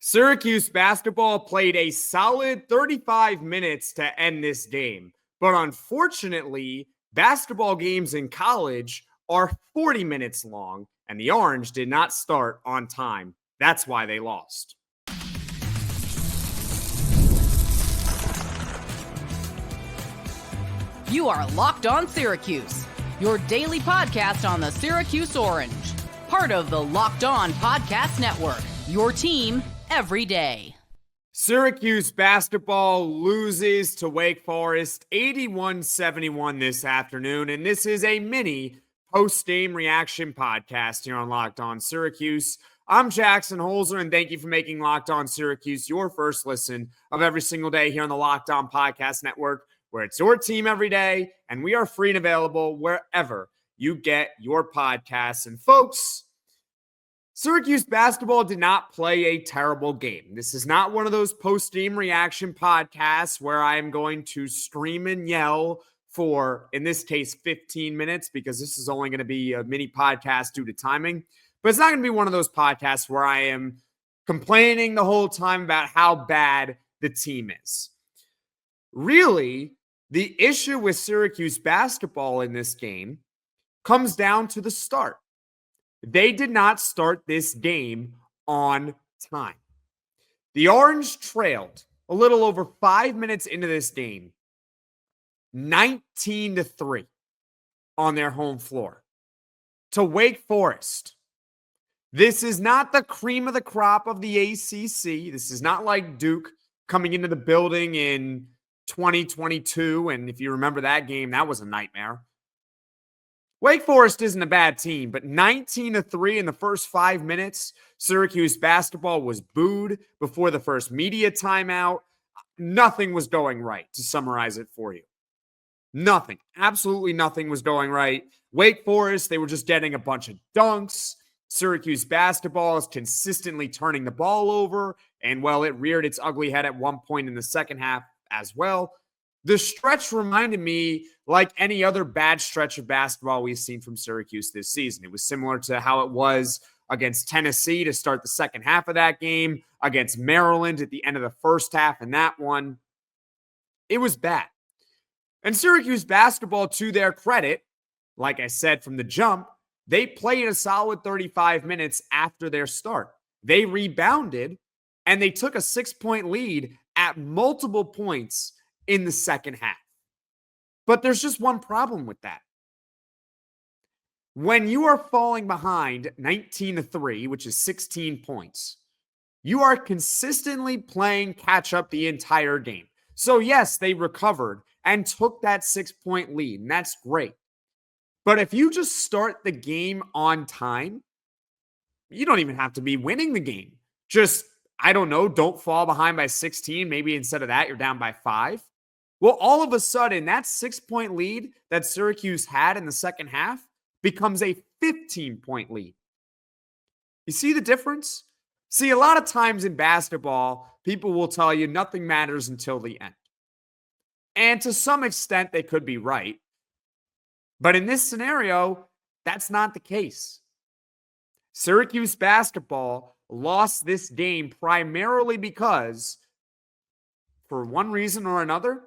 Syracuse basketball played a solid 35 minutes to end this game. But unfortunately, basketball games in college are 40 minutes long, and the Orange did not start on time. That's why they lost. You are Locked On Syracuse, your daily podcast on the Syracuse Orange, part of the Locked On Podcast Network, your team every day. Syracuse basketball loses to Wake Forest 81-71 this afternoon, and this is a mini post-game reaction podcast here on Locked On Syracuse. I'm Jackson Holzer, and thank you for making Locked On Syracuse your first listen of every single day here on the Locked On Podcast Network, where it's your team every day, and we are free and available wherever you get your podcasts. And folks, Syracuse basketball did not play a terrible game. This is not one of those post-game reaction podcasts where I am going to scream and yell for, in this case, 15 minutes, because this is only going to be a mini podcast due to timing. But it's not going to be one of those podcasts where I am complaining the whole time about how bad the team is. Really, the issue with Syracuse basketball in this game comes down to the start. They did not start this game on time. The Orange trailed a little over 5 minutes into this game, 19-3 on their home floor to Wake Forest. This is not the cream of the crop of the ACC. This is not like Duke coming into the building in 2022. And if you remember that game, that was a nightmare. Wake Forest isn't a bad team, but 19-3 in the first 5 minutes. Syracuse basketball was booed before the first media timeout. Nothing was going right, to summarize it for you. Nothing. Absolutely nothing was going right. Wake Forest, they were just getting a bunch of dunks. Syracuse basketball is consistently turning the ball over, and well, it reared its ugly head at one point in the second half as well. The stretch reminded me like any other bad stretch of basketball we've seen from Syracuse this season. It was similar to how it was against Tennessee to start the second half of that game, against Maryland at the end of the first half in that one. It was bad. And Syracuse basketball, to their credit, like I said from the jump, they played a solid 35 minutes after their start. They rebounded, and they took a 6-point lead at multiple points in the second half. But there's just one problem with that. When you are falling behind 19-3, which is 16 points, you are consistently playing catch up the entire game. So yes, they recovered and took that 6-point lead, and that's great. But if you just start the game on time, you don't even have to be winning the game. Just, I don't know, don't fall behind by 16. Maybe instead of that, you're down by 5. Well, all of a sudden, that 6-point lead that Syracuse had in the second half becomes a 15-point lead. You see the difference? See, a lot of times in basketball, people will tell you nothing matters until the end. And to some extent, they could be right. But in this scenario, that's not the case. Syracuse basketball lost this game primarily because, for one reason or another,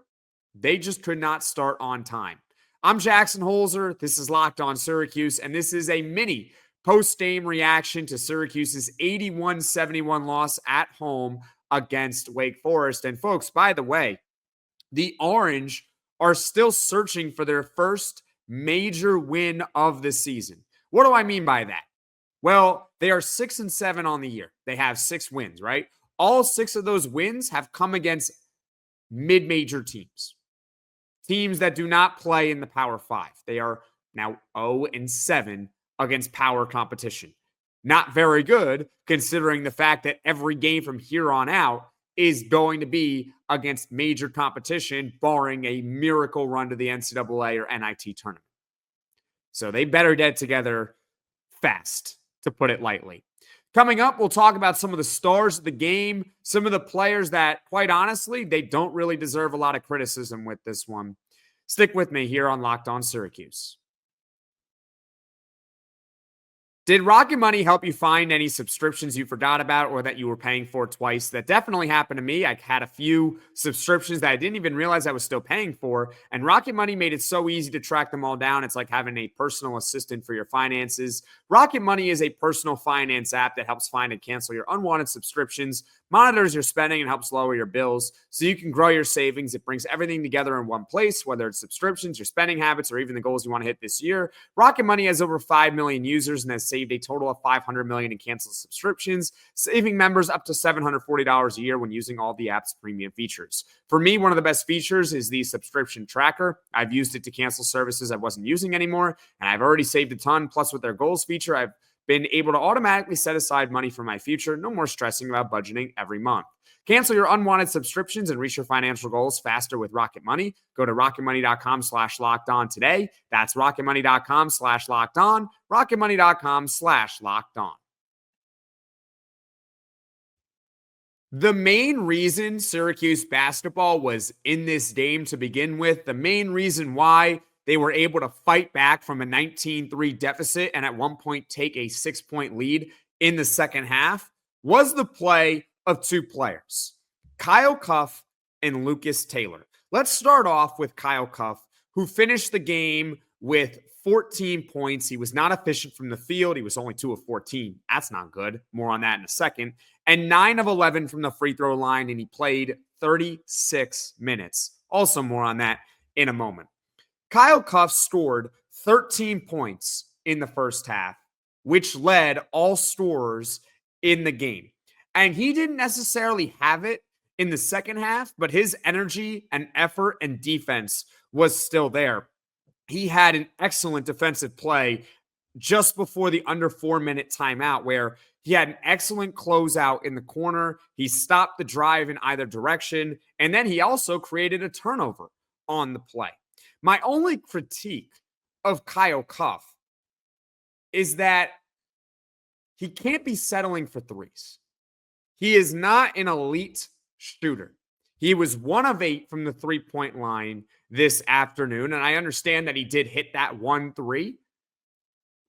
they just could not start on time. I'm Jackson Holzer. This is Locked On Syracuse, and this is a mini post-game reaction to Syracuse's 81-71 loss at home against Wake Forest. And folks, by the way, the Orange are still searching for their first major win of the season. What do I mean by that? Well, they are 6-7 on the year. They have 6 wins, right? All 6 of those wins have come against mid-major teams. Teams that do not play in the Power 5. They are now 0-7 against power competition. Not very good, considering the fact that every game from here on out is going to be against major competition, barring a miracle run to the NCAA or NIT tournament. So they better get together fast, to put it lightly. Coming up, we'll talk about some of the stars of the game, some of the players that, quite honestly, they don't really deserve a lot of criticism with this one. Stick with me here on Locked On Syracuse. Did Rocket Money help you find any subscriptions you forgot about or that you were paying for twice? That definitely happened to me. I had a few subscriptions that I didn't even realize I was still paying for, and Rocket Money made it so easy to track them all down. It's like having a personal assistant for your finances. Rocket Money is a personal finance app that helps find and cancel your unwanted subscriptions, monitors your spending, and helps lower your bills so you can grow your savings. It brings everything together in one place, whether it's subscriptions, your spending habits, or even the goals you want to hit this year. Rocket Money has over 5 million users and has saved a total of $500 million in canceled subscriptions, saving members up to $740 a year when using all the app's premium features. For me, one of the best features is the subscription tracker. I've used it to cancel services I wasn't using anymore, and I've already saved a ton. Plus, with their goals feature, I've been able to automatically set aside money for my future. No more stressing about budgeting every month. Cancel your unwanted subscriptions and reach your financial goals faster with Rocket Money. Go to rocketmoney.com/lockedon today. That's rocketmoney.com/lockedon. rocketmoney.com/lockedon. The main reason Syracuse basketball was in this game to begin with, the main reason why they were able to fight back from a 19-3 deficit and at one point take a 6-point lead in the second half was the play of two players, Kyle Cuffe and Lucas Taylor. Let's start off with Kyle Cuffe, who finished the game with 14 points. He was not efficient from the field. He was only 2 of 14. That's not good. More on that in a second. And 9 of 11 from the free throw line, and he played 36 minutes. Also more on that in a moment. Kyle Cuffe scored 13 points in the first half, which led all scorers in the game. And he didn't necessarily have it in the second half, but his energy and effort and defense was still there. He had an excellent defensive play just before the under 4-minute timeout where he had an excellent closeout in the corner. He stopped the drive in either direction, and then he also created a turnover on the play. My only critique of Kyle Cuffe is that he can't be settling for threes. He is not an elite shooter. He was 1 of 8 from the three-point line this afternoon, and I understand that he did hit that 1-3,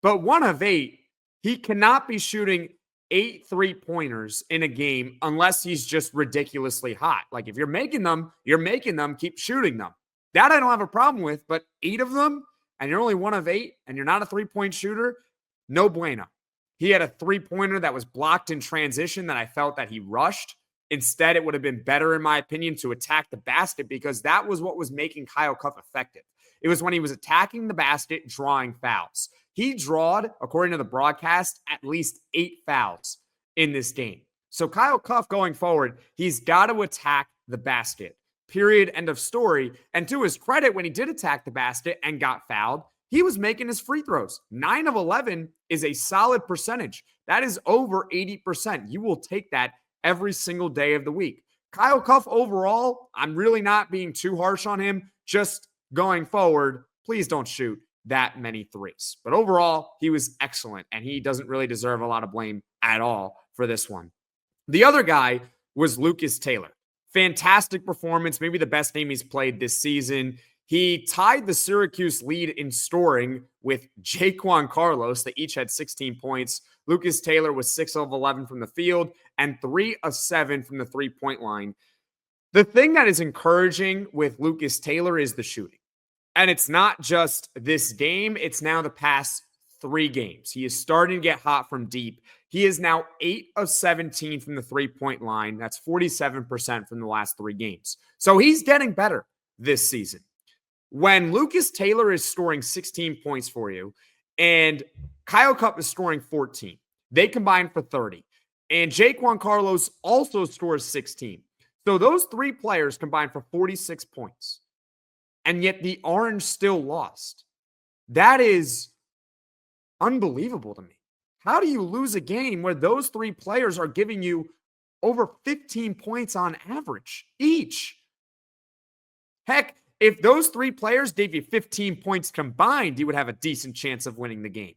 but 1 of 8, he cannot be shooting 8 three-pointers in a game unless he's just ridiculously hot. Like, if you're making them, keep shooting them. That I don't have a problem with, but 8 of them, and you're only 1 of 8, and you're not a three-point shooter, no bueno. He had a three-pointer that was blocked in transition that I felt that he rushed. Instead, it would have been better, in my opinion, to attack the basket because that was what was making Kyle Cuffe effective. It was when he was attacking the basket, drawing fouls. He drawed, according to the broadcast, at least 8 fouls in this game. So Kyle Cuffe going forward, he's got to attack the basket. Period. End of story. And to his credit, when he did attack the basket and got fouled, he was making his free throws. 9 of 11 is a solid percentage. That is over 80%. You will take that every single day of the week. Kyle Cuffe overall, I'm really not being too harsh on him. Just going forward, please don't shoot that many threes. But overall, he was excellent, and he doesn't really deserve a lot of blame at all for this one. The other guy was Lucas Taylor. Fantastic performance, maybe the best game he's played this season. He tied the Syracuse lead in scoring with Jaquan Carlos. They each had 16 points. Lucas Taylor was 6 of 11 from the field and 3 of 7 from the three-point line. The thing that is encouraging with Lucas Taylor is the shooting. And it's not just this game, it's now the past 3 games. He is starting to get hot from deep. He is now 8 of 17 from the three-point line. That's 47% from the last 3 games. So he's getting better this season. When Lucas Taylor is scoring 16 points for you and Kyle Cuffe is scoring 14, they combine for 30. And Jaquan Carlos also scores 16. So those 3 players combined for 46 points. And yet the Orange still lost. That is unbelievable to me. How do you lose a game where those 3 players are giving you over 15 points on average each? Heck, if those 3 players gave you 15 points combined, you would have a decent chance of winning the game.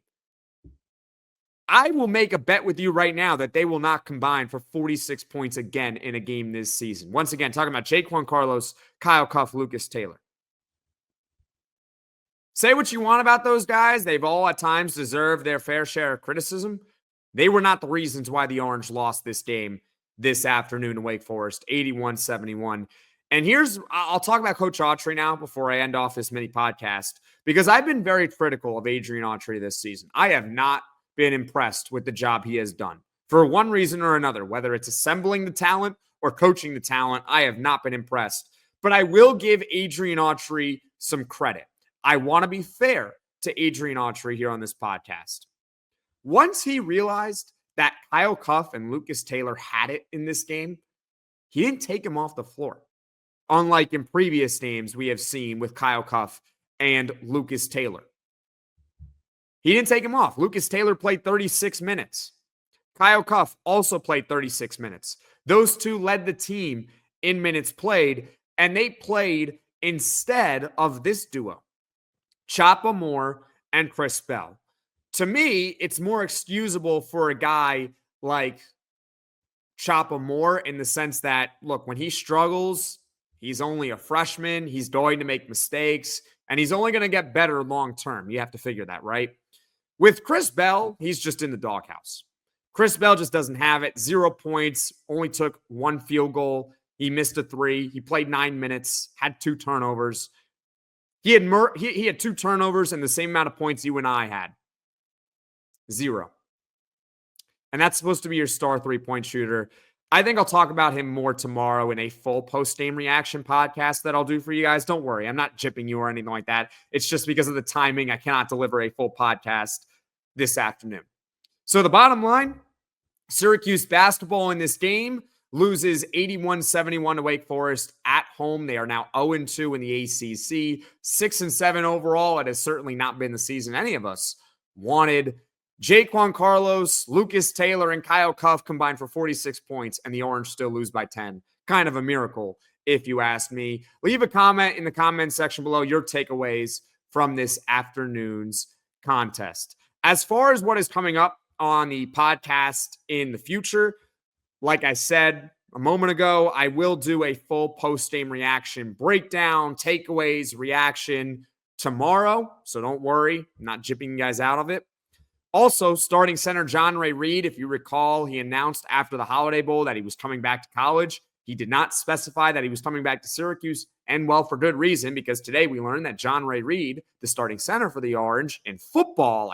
I will make a bet with you right now that they will not combine for 46 points again in a game this season. Once again, talking about Jaquan Carlos, Kyle Cuffe, Lucas Taylor. say what you want about those guys. They've all at times deserved their fair share of criticism. They were not the reasons why the Orange lost this game this afternoon to Wake Forest, 81-71. And I'll talk about Coach Autry now before I end off this mini podcast, because I've been very critical of Adrian Autry this season. I have not been impressed with the job he has done for one reason or another, whether it's assembling the talent or coaching the talent. I have not been impressed, but I will give Adrian Autry some credit. I want to be fair to Adrian Autry here on this podcast. Once he realized that Kyle Cuffe and Lucas Taylor had it in this game, he didn't take him off the floor. Unlike in previous games we have seen with Kyle Cuffe and Lucas Taylor. He didn't take him off. Lucas Taylor played 36 minutes. Kyle Cuffe also played 36 minutes. Those two led the team in minutes played, and they played instead of this duo, Chapa Moore and Chris Bell. To me, it's more excusable for a guy like Chapa Moore in the sense that, look, when he struggles, he's only a freshman. He's going to make mistakes, and he's only going to get better long term. You have to figure that, right? With Chris Bell, he's just in the doghouse. Chris Bell just doesn't have it. 0 points, only took 1 field goal. He missed a 3. He played 9 minutes, had 2 turnovers. He had 2 turnovers and the same amount of points you and I had. 0. And that's supposed to be your star 3-point shooter. I think I'll talk about him more tomorrow in a full post-game reaction podcast that I'll do for you guys. Don't worry, I'm not jipping you or anything like that. It's just because of the timing, I cannot deliver a full podcast this afternoon. So the bottom line, Syracuse basketball in this game loses 81-71 to Wake Forest at home. They are now 0-2 in the ACC, 6-7 overall. It has certainly not been the season any of us wanted. Jaquan Carlos, Lucas Taylor, and Kyle Cuffe combined for 46 points, and the Orange still lose by 10. Kind of a miracle, if you ask me. Leave a comment in the comment section below your takeaways from this afternoon's contest. As far as what is coming up on the podcast in the future, like I said a moment ago, I will do a full post-game reaction breakdown, takeaways, reaction tomorrow. So don't worry, I'm not jipping you guys out of it. Also, starting center John Ray Reed, if you recall, he announced after the Holiday Bowl that he was coming back to college. He did not specify that he was coming back to Syracuse, and well, for good reason, because today we learned that John Ray Reed, the starting center for the Orange, in football,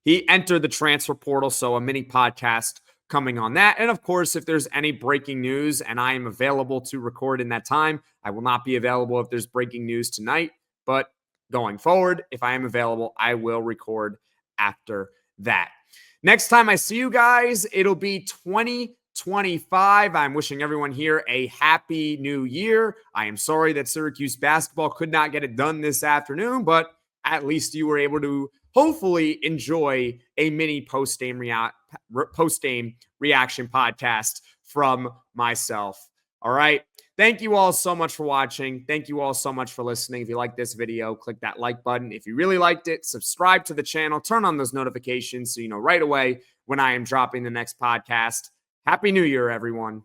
he entered the transfer portal, so a mini podcast coming on that. And of course, if there's any breaking news and I am available to record in that time, I will not be available if there's breaking news tonight, but going forward, if I am available, I will record after that. Next time I see you guys, it'll be 2025. I'm wishing everyone here a happy new year. I am sorry that Syracuse basketball could not get it done this afternoon, but at least you were able to hopefully enjoy a mini post-game reaction podcast from myself. All right. Thank you all so much for watching. Thank you all so much for listening. If you like this video, click that like button. If you really liked it, subscribe to the channel, turn on those notifications so you know right away when I am dropping the next podcast. Happy New Year, everyone.